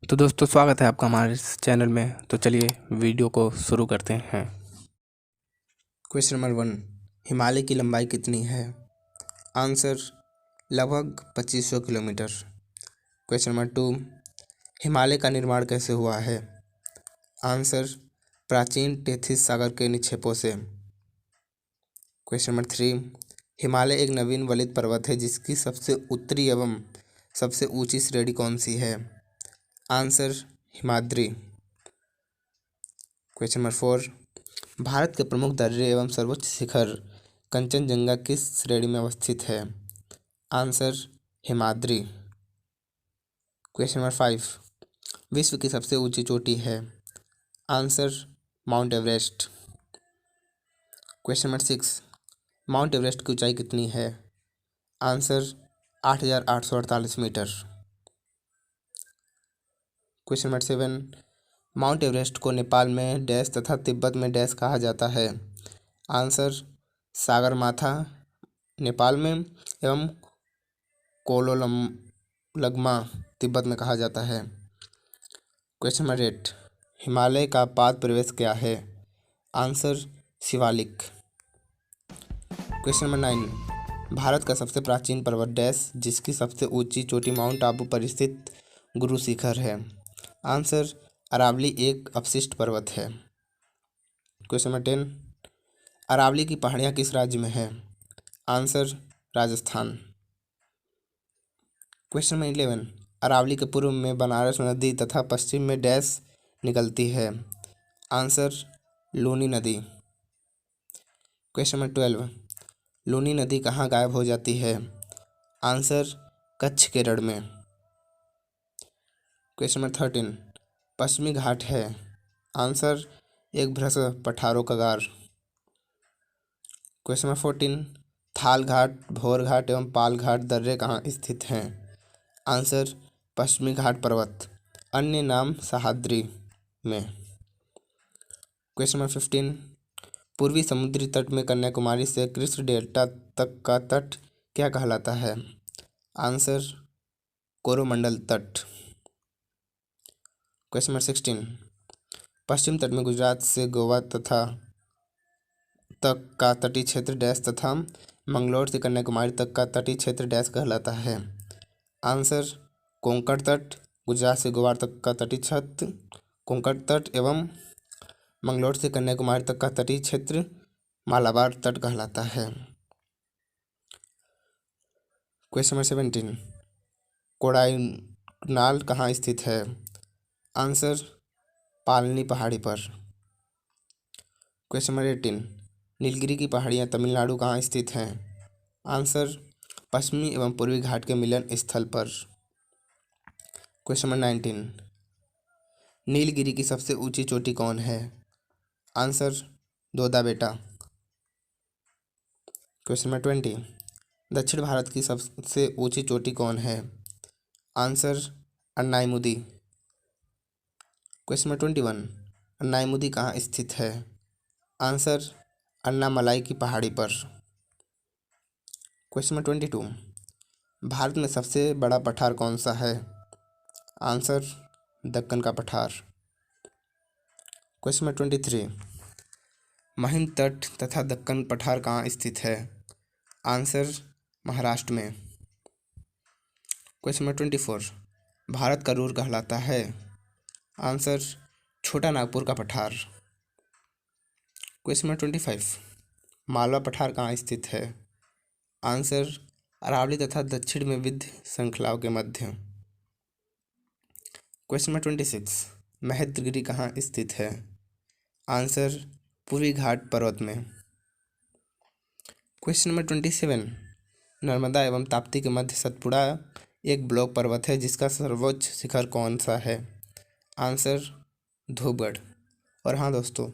तो दोस्तों स्वागत है आपका हमारे इस चैनल में। तो चलिए वीडियो को शुरू करते हैं। क्वेश्चन नंबर 1, हिमालय की लंबाई कितनी है? आंसर लगभग 2500 किलोमीटर। क्वेश्चन नंबर 2, हिमालय का निर्माण कैसे हुआ है? आंसर प्राचीन टेथिस सागर के निक्षेपों से। क्वेश्चन नंबर 3, हिमालय एक नवीन वलित पर्वत है जिसकी सबसे उत्तरी एवं सबसे ऊंची श्रेणी कौन सी है? Answer Himadri. Question number 4, Bharat के प्रमुख दर्रे एवं सर्वोच्च शिखर कंचनजंगा किस श्रेणी में अवस्थित है? आंसर हिमाद्री। क्वेश्चन नंबर 5, विश्व की सबसे ऊंची चोटी है? Answer Mount Everest. Question number 6, Mount Everest की ऊंचाई कितनी है? Answer 8,848 metre. Question number 7, Mount Everest को नेपाल में डैश तथा तिब्बत में डैश कहा जाता है? आंसर सागरमाथा नेपाल में एवं कोलोलमलग्मा तिब्बत में कहा जाता है। क्वेश्चन नंबर 8, हिमालय का पाद प्रवेश क्या है? Answer Shivalik. Question number 9, Bharat का सबसे प्राचीन पर्वत डैश जिसकी सबसे ऊंची चोटी माउंट आबू पर स्थित गुरु शिखर है? आंसर अरावली एक अपशिष्ट पर्वत है। क्वेश्चन नंबर 10, अरावली की पहाड़ियाँ किस राज्य में है? Answer Rajasthan. Question number 11, Aravalli के पूर्व में बनारस नदी तथा पश्चिम में डैश निकलती है? आंसर लूनी नदी। क्वेश्चन नंबर 12, लूनी नदी कहाँ गायब हो जाती है? आंसर कच्छ केरल में। क्वेश्चन नंबर 13, पश्चिमी घाट है? आंसर एक भ्रश पठारों का गार। क्वेश्चन नंबर 14, थाल घाट, भोर घाट एवं पाल घाट दर्रे कहाँ स्थित हैं? आंसर पश्चिमी घाट पर्वत, अन्य नाम सह्याद्री में। क्वेश्चन नंबर 15, पूर्वी समुद्री तट में कन्याकुमारी से कृष्ण डेल्टा तक का तट क्या कहलाता है? आंसर कोरोमंडल तट। क्वेश्चन नंबर 16, पश्चिम तट में गुजरात से गोवा तथा तक का तटीय क्षेत्र डैश तथा मंगलोर से कन्याकुमारी तक का तटीय क्षेत्र डैश कहलाता है? आंसर कोंकण तट, गुजरात से गोवा तक का तटीय क्षेत्र कोंकण तट एवं मंगलोर से कन्याकुमारी तक का तटीय क्षेत्र मालाबार तट कहलाता है। क्वेश्चन नंबर 17, कोडाइकनाल कहाँ स्थित है? आंसर पालनी पहाड़ी पर। क्वेश्चन नंबर 18, नीलगिरी की पहाड़ियाँ तमिलनाडु कहाँ स्थित हैं? आंसर पश्चिमी एवं पूर्वी घाट के मिलन स्थल पर। क्वेश्चन नंबर 19, नीलगिरी की सबसे ऊंची चोटी कौन है? आंसर दोदा बेटा। क्वेश्चन नंबर 20, दक्षिण भारत की सबसे ऊंची चोटी कौन है? आंसर अन्नाईमुदी। क्वेश्चन नंबर 21, अन्नाईमुदी कहाँ स्थित है? आंसर अन्नामलाई की पहाड़ी पर। क्वेश्चन नंबर 22, भारत में सबसे बड़ा पठार कौन सा है? आंसर दक्कन का पठार। क्वेश्चन नंबर 23, महिंद तट तथा दक्कन पठार कहाँ स्थित है? आंसर महाराष्ट्र में। क्वेश्चन नंबर 24, भारत का रूर कहलाता है? आंसर छोटा नागपुर का पठार। क्वेश्चन नंबर 25, मालवा पठार कहाँ स्थित है? आंसर अरावली तथा दक्षिण में विंध्य श्रृंखलाओं के मध्य। क्वेश्चन नंबर 26, महेंद्रगिरी कहाँ स्थित है? आंसर पूर्वी घाट पर्वत में। क्वेश्चन नंबर 27, नर्मदा एवं ताप्ती के मध्य सतपुड़ा एक ब्लॉक पर्वत है जिसका सर्वोच्च शिखर कौन सा है? आंसर धूपगढ़। और हाँ दोस्तों,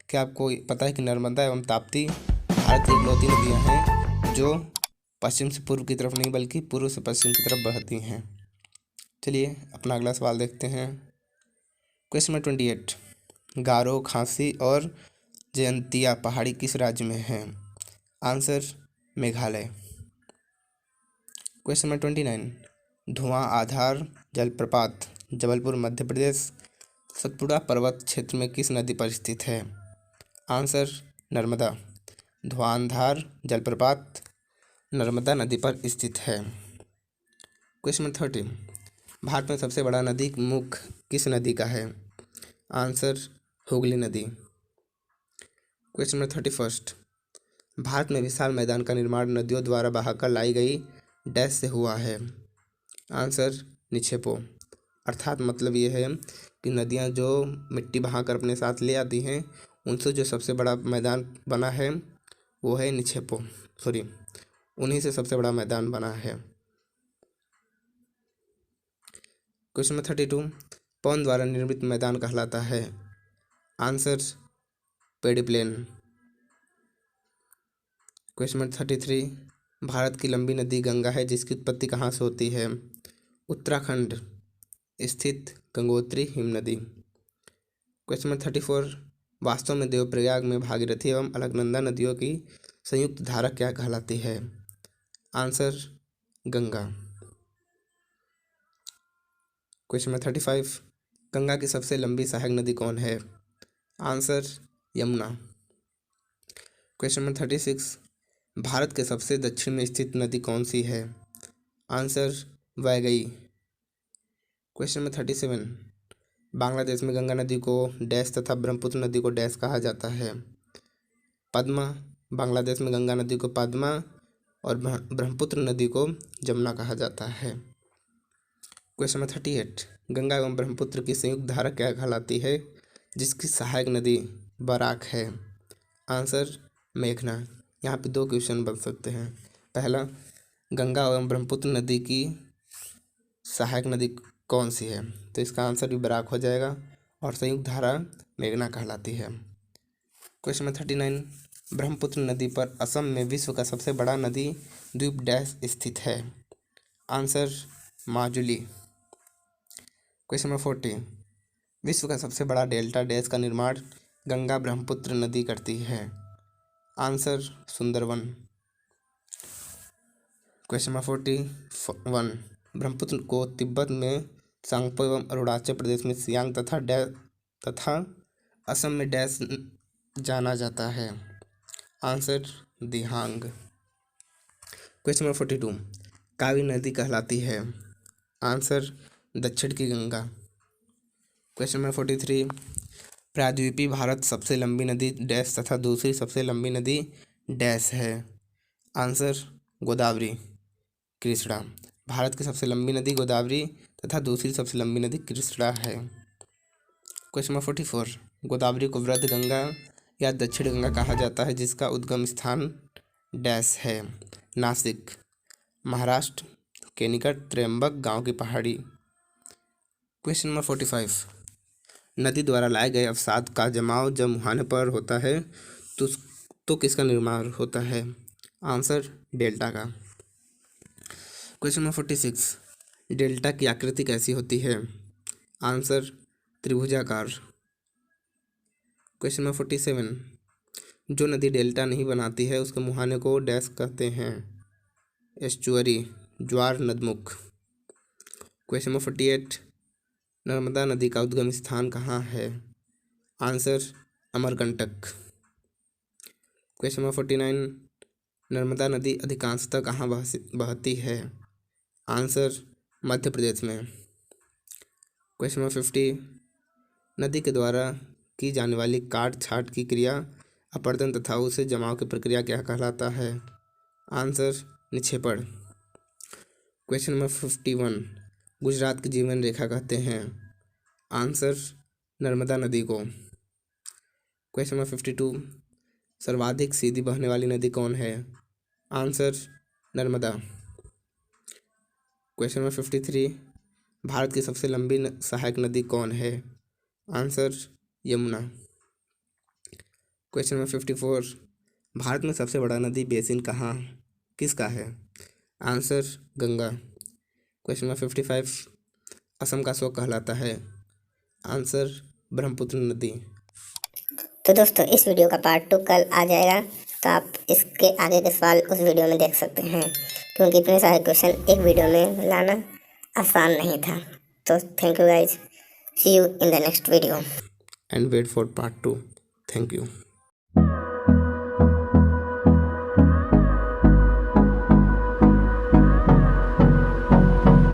क्या आपको पता है कि नर्मदा एवं ताप्ती भारत की इकलौती नदियाँ हैं जो पश्चिम से पूर्व की तरफ नहीं बल्कि पूर्व से पश्चिम की तरफ बहती हैं। चलिए अपना अगला सवाल देखते हैं। क्वेश्चन नंबर 28, गारो, खासी और जयंतिया पहाड़ी किस राज्य में है? आंसर मेघालय। क्वेश्चन नंबर 29, धुआं आधार जलप्रपात जबलपुर मध्य प्रदेश। सतपुड़ा पर्वत क्षेत्र में किस नदी पर स्थित है? आंसर नर्मदा। धुआंधार जलप्रपात नर्मदा नदी पर स्थित है। क्वेश्चन नंबर 30, भारत में सबसे बड़ा नदी मुख किस नदी का है? आंसर हुगली नदी। क्वेश्चन नंबर 31, भारत में विशाल मैदान का निर्माण नदियों द्वारा बहाकर लाई गई डैश से हुआ है? आंसर निक्षेपों। अर्थात मतलब ये है कि नदियाँ जो मिट्टी बहाकर अपने साथ ले आती हैं उनसे जो सबसे बड़ा मैदान बना है वो है निक्षेपों, उन्हीं से सबसे बड़ा मैदान बना है। क्वेश्चन नंबर 32, पवन द्वारा निर्मित मैदान कहलाता है? आंसर पेडिप्लेन। क्वेश्चन नंबर 33, भारत की लंबी नदी गंगा है जिसकी उत्पत्ति कहाँ से होती है? उत्तराखंड स्थित गंगोत्री हिमनदी। क्वेश्चन नंबर 34, वास्तव में देवप्रयाग में भागीरथी एवं अलकनंदा नदियों की संयुक्त धारा क्या कहलाती है? Answer Ganga. Question number 35, Ganga की सबसे लंबी सहायक नदी कौन है? Answer Yamuna. Question number 36, Bharat के सबसे दक्षिण में स्थित नदी कौन सी है? Answer Vaigai. Question number 37, Bangladesh में गंगा नदी को डैश तथा ब्रह्मपुत्र नदी को डैश कहा जाता है? पद्मा। बांग्लादेश में गंगा नदी को पद्मा और ब्रह्मपुत्र नदी को जमुना कहा जाता है। क्वेश्चन नंबर 38, गंगा एवं ब्रह्मपुत्र की संयुक्त धारा क्या कहलाती है जिसकी सहायक नदी बराक है? आंसर मेघना। यहाँ पे 2 क्वेश्चन बन सकते हैं। पहला, गंगा एवं ब्रह्मपुत्र नदी की सहायक नदी कौन सी है? तो इसका आंसर भी बराक हो जाएगा और संयुक्त धारा मेघना कहलाती है। क्वेश्चन नंबर 39, ब्रह्मपुत्र नदी पर असम में विश्व का सबसे बड़ा नदी द्वीप डैश स्थित है? आंसर माजुली। क्वेश्चन नंबर 40, विश्व का सबसे बड़ा डेल्टा डैश का निर्माण गंगा ब्रह्मपुत्र नदी करती है? Answer Sundarban. Question number 41, Brahmaputra को तिब्बत में सांगपो एवं अरुणाचल प्रदेश में सियांग तथा असम में डैश जाना जाता है? आंसर दिहांग। क्वेश्चन नंबर 42, कावी नदी कहलाती है? आंसर दक्षिण की गंगा। क्वेश्चन नंबर 43, प्रायद्वीपीय भारत सबसे लंबी नदी डैश तथा दूसरी सबसे लंबी नदी डैश है? आंसर गोदावरी कृष्णा। भारत की सबसे लंबी नदी गोदावरी तथा दूसरी सबसे लंबी नदी कृष्णा है। क्वेश्चन नंबर 44, गोदावरी को वृद्ध गंगा या दक्षिण गंगा कहा जाता है जिसका उद्गम स्थान डैश है? नासिक, महाराष्ट्र के निकट त्र्यंबक गांव की पहाड़ी। क्वेश्चन नंबर 45, नदी द्वारा लाए गए अवसाद का जमाव जब मुहाने पर होता है तो किसका निर्माण होता है? आंसर डेल्टा का। क्वेश्चन नंबर 46, डेल्टा की आकृति कैसी होती है? आंसर त्रिभुजाकार। क्वेश्चन नंबर 47, जो नदी डेल्टा नहीं बनाती है उसके मुहाने को डैश कहते हैं? एस्चुअरी, ज्वार नदमुख। क्वेश्चन नंबर 48, नर्मदा नदी का उद्गम स्थान कहाँ है? Answer Amarkantak. Question number 49, Narmada नदी अधिकांशतः कहाँ बहती है? आंसर मध्य प्रदेश में। क्वेश्चन नंबर 50, नदी के द्वारा की जाने वाली काट छाट की क्रिया अपरदन तथा उसे जमाव की प्रक्रिया क्या कहलाता है? आंसर निक्षेपण। क्वेश्चन नंबर 51, गुजरात की जीवन रेखा कहते हैं? आंसर नर्मदा नदी को। क्वेश्चन नंबर 52, सर्वाधिक सीधी बहने वाली नदी कौन है? Answer Narmada. Question number 53, Bharat की सबसे लंबी सहायक नदी कौन है? Answer Yamuna. Question number 54, Bharat में सबसे बड़ा नदी बेसिन किसका है? Answer Ganga. Question number 55, Assam का शोक कहलाता है? आंसर ब्रह्मपुत्र नदी। तो दोस्तों इस वीडियो का पार्ट 2 कल आ जाएगा, तो आप इसके आगे के सवाल उस वीडियो में देख सकते हैं, क्योंकि इतने सारे क्वेश्चन एक वीडियो में लाना आसान नहीं था। तो thank you guys, see you in the next video and wait for part 2. Thank you.